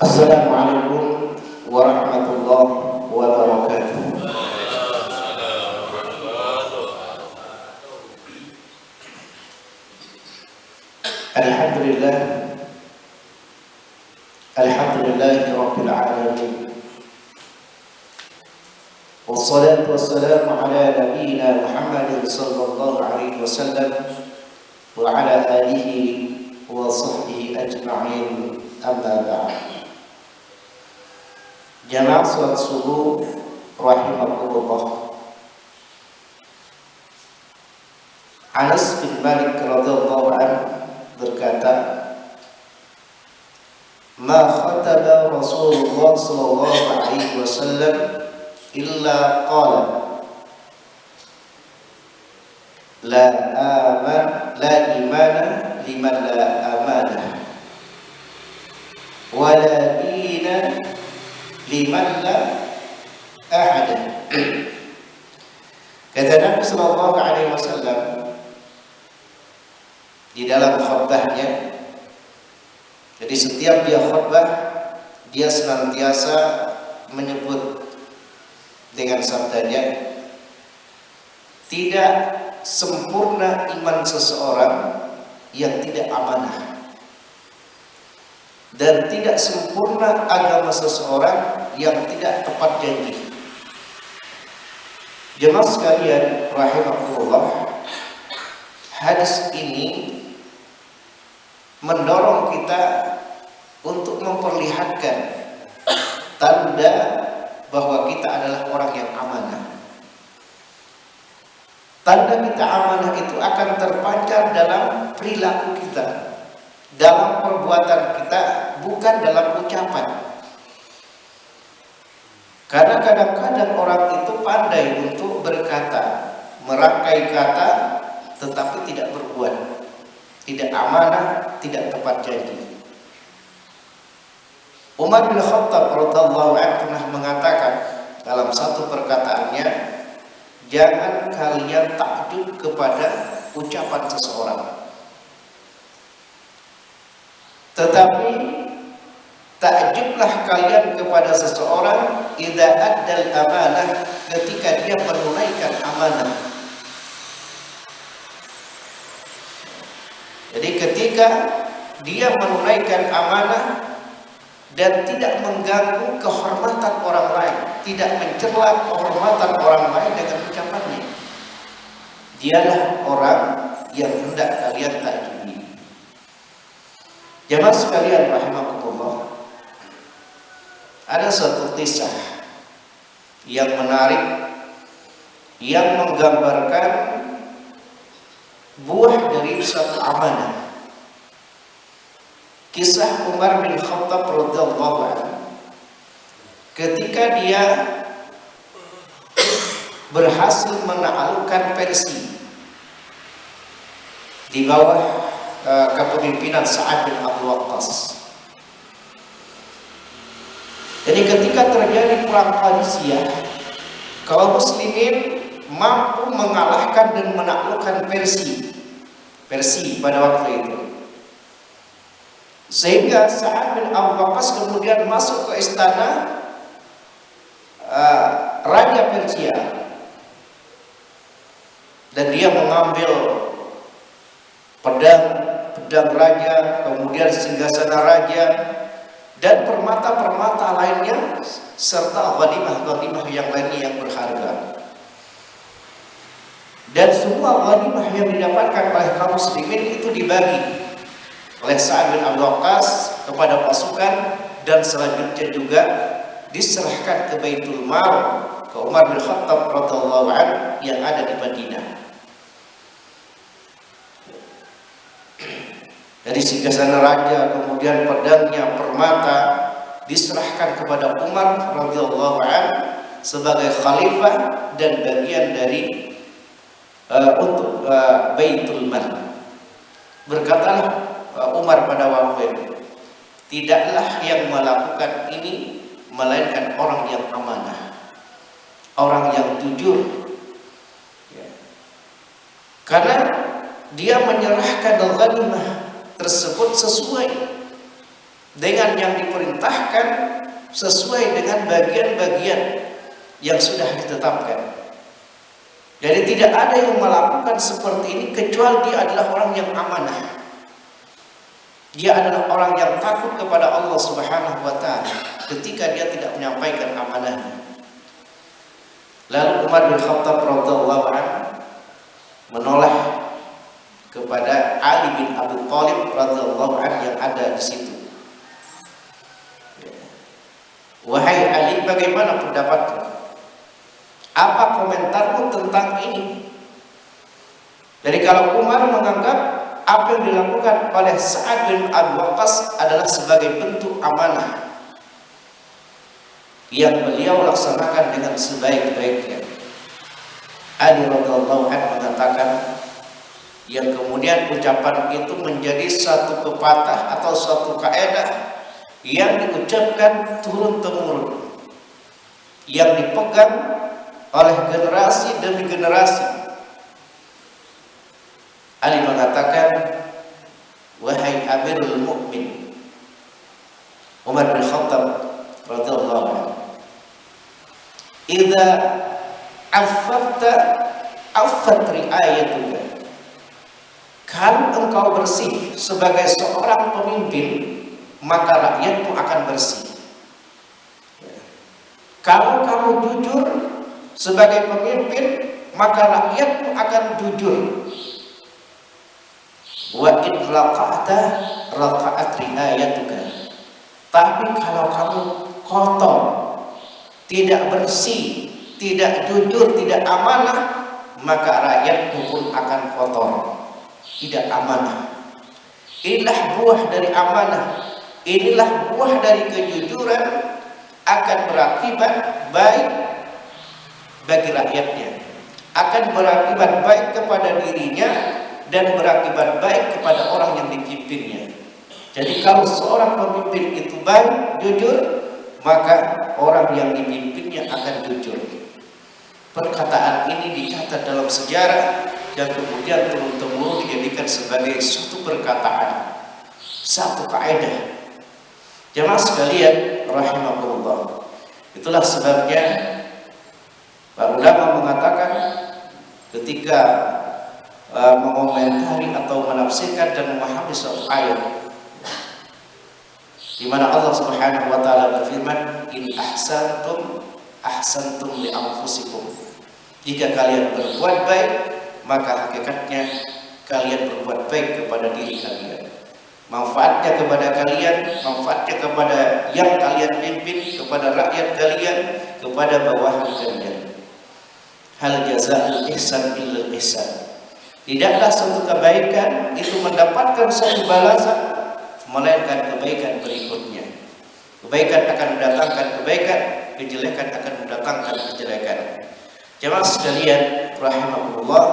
Assalamualaikum warahmatullahi wabarakatuh. Alhamdulillah, alhamdulillahi rabbil alamin. Wassalatu wassalamu ala nabiyyina Muhammadin sallallahu alaihi wasallam wa ala alihi wa sahbihi ajma'in. Amma ba'd. Jamaah salat subuh rahimakumullah. Anas bin Malik radhiyallahu anhu berkata, "Ma khataba Rasulullah sallallahu alaihi wasallam illa qala la imana liman la amanah wa la dina liman la ahada." Kata Nabi sallallahu alaihi wasallam di dalam khutbahnya. Jadi setiap dia khutbah, dia senantiasa menyebut dengan sabdanya, tidak sempurna iman seseorang yang tidak amanah, dan tidak sempurna agama seseorang yang tidak tepat janji. Jemaah sekalian rahimakumullah, hadis ini mendorong kita untuk memperlihatkan tanda bahwa kita adalah orang yang amanah. Tanda kita amanah itu akan terpancar dalam perilaku kita, dalam perbuatan kita, bukan dalam ucapan. Karena kadang-kadang orang itu pandai untuk berkata, merangkai kata, tetapi tidak berbuat, tidak amanah, tidak tepat janji. Umar bin Khattab radhiyallahu anhu pernah mengatakan dalam satu perkataannya, jangan kalian takjub kepada ucapan seseorang, tetapi takjublah kalian kepada seseorang idza addal amanah, ketika dia menunaikan amanah. Jadi ketika dia menunaikan amanah dan tidak mengganggu kehormatan orang lain, tidak mencela kehormatan orang lain dengan ucapannya, dialah orang yang hendak kalian takjubi. Jemaah sekalian rahimakumullah, ada satu kisah yang menarik yang menggambarkan buah dari suatu amanah. Kisah Umar bin Khattab radhiyallahu anhu ketika dia berhasil menaklukkan Persia di bawah kepemimpinan Sa'ad bin Abi Waqqas. Jadi ketika terjadi perang Qadisiyah, kaum muslimin mampu mengalahkan dan menaklukkan Persia pada waktu itu, sehingga Sa'ad bin Abi Waqqas kemudian masuk ke istana Raja Persia, dan dia mengambil pedang raja, kemudian singgasana raja dan permata-permata lainnya, serta ghanimah-ghanimah yang lainnya yang berharga. Dan semua ghanimah yang didapatkan oleh kaum muslimin itu dibagi oleh Sa'ad bin Abi Waqqas kepada pasukan, dan selanjutnya juga diserahkan ke Baitul Mal, ke Umar bin Khattab radhiyallahu anhu yang ada di Madinah. Dari singgasana raja, kemudian pedangnya, permata diserahkan kepada Umar radhiyallahu anhu sebagai khalifah dan bagian dari untuk Baitul Mal. Berkatalah Umar pada waktu itu, tidaklah yang melakukan ini melainkan orang yang amanah, orang yang jujur, karena dia menyerahkan ghanimah tersebut sesuai dengan yang diperintahkan sesuai dengan bagian-bagian yang sudah ditetapkan. Jadi tidak ada yang melakukan seperti ini kecuali dia adalah orang yang amanah. Dia adalah orang yang takut kepada Allah Subhanahu wa taala ketika dia tidak menyampaikan amanahnya. Lalu Umar bin Khattab radhiyallahu anhu menoleh kepada Ali bin Abi Thalib radhiyallahu anhu yang ada di situ. Wahai Ali, bagaimana pendapatmu? Apa komentarmu tentang ini? Jadi kalau Umar menganggap apa yang dilakukan oleh Sa'ad bin Abi Waqqas adalah sebagai bentuk amanah yang beliau laksanakan dengan sebaik-baiknya. Ali radhiyallahu anhu mengatakan, yang kemudian ucapan itu menjadi satu pepatah atau suatu kaidah yang diucapkan turun-temurun, yang dipegang oleh generasi demi generasi. Ali mengatakan, wahai Amirul Mukmin Umar bin Khattab radhiyallahu anhu, idza affafta affat riayatuka, kalau engkau bersih sebagai seorang pemimpin, maka rakyatmu akan bersih. Kalau kamu jujur sebagai pemimpin, maka rakyatmu akan jujur. Wa in raqa'ta raqa'at riayatuka. Tapi kalau kamu kotor, tidak bersih, tidak jujur, tidak amanah, maka rakyatmu pun akan kotor, tidak amanah. Inilah buah dari amanah, inilah buah dari kejujuran, akan berakibat baik bagi rakyatnya, akan berakibat baik kepada dirinya, dan berakibat baik kepada orang yang dipimpinnya. Jadi kalau seorang pemimpin itu baik, jujur, maka orang yang dipimpinnya akan jujur. Perkataan ini dicatat dalam sejarah dan kemudian turun-temurun dijadikan sebagai suatu perkataan, satu kaidah. Jemaah sekalian rahimakumullah. Itulah sebabnya para ulama mengatakan ketika mengomentari atau menafsirkan dan memahami suatu ayat di mana Allah Subhanahu wa taala berfirman, in ahsantum ahsantum li anfusikum. Jika kalian berbuat baik, maka hakikatnya kalian berbuat baik kepada diri kalian. Manfaatnya kepada kalian, manfaatnya kepada yang kalian pimpin, kepada rakyat kalian, kepada bawahan kalian. Hal jazaa'ul ihsan illal ihsan. Tidaklah suatu kebaikan itu mendapatkan suatu balasan melainkan kebaikan berikutnya. Kebaikan akan mendatangkan kebaikan, kejelekan akan mendatangkan kejelekan. Jemaah sekalian rahimakumullah,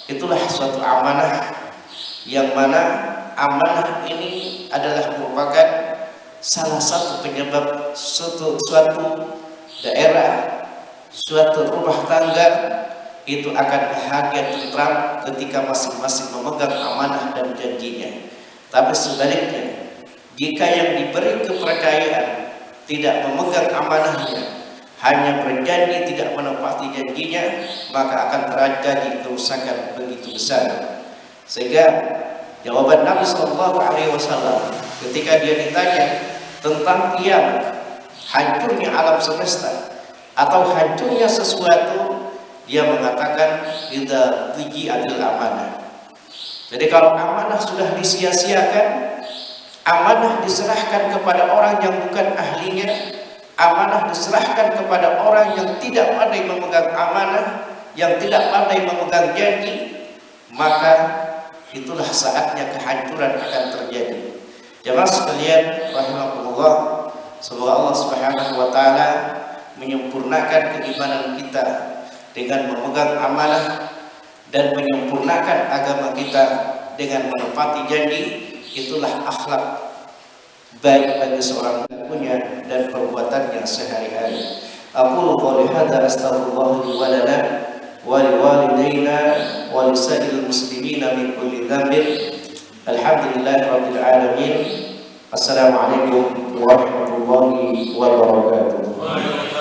itulah suatu amanah yang mana amanah ini adalah merupakan salah satu penyebab suatu daerah, suatu rumah tangga itu akan bahagia tentram ketika masing-masing memegang amanah dan janjinya. Tapi sebaliknya, jika yang diberi kepercayaan tidak memegang amanahnya, hanya berjanji tidak menepati janjinya, maka akan terjadi kerusakan begitu besar. Sehingga jawaban Nabi SAW ketika dia ditanya tentang kiamat, hancurnya alam semesta atau hancurnya sesuatu, dia mengatakan idza dhi'atil amanah. Jadi kalau amanah sudah disia-siakan, amanah diserahkan kepada orang yang bukan ahlinya, amanah diserahkan kepada orang yang tidak pandai memegang amanah, yang tidak pandai memegang janji, maka itulah saatnya kehancuran akan terjadi. Jemaah sekalian rahimakumullah, semoga Allah Subhanahu wa taala menyempurnakan keimanan kita dengan memegang amanah dan menyempurnakan agama kita dengan menepati janji. Itulah akhlak baik bagi seorang punya dan perbuatannya sehari-hari. Aqulu qouli hadza astaghfirullah li wa lana wa li walidayna wa li sa'iril muslimina min kulli dhanbin. Alhamdulillahirabbil alamin. Assalamualaikum warahmatullahi wabarakatuh.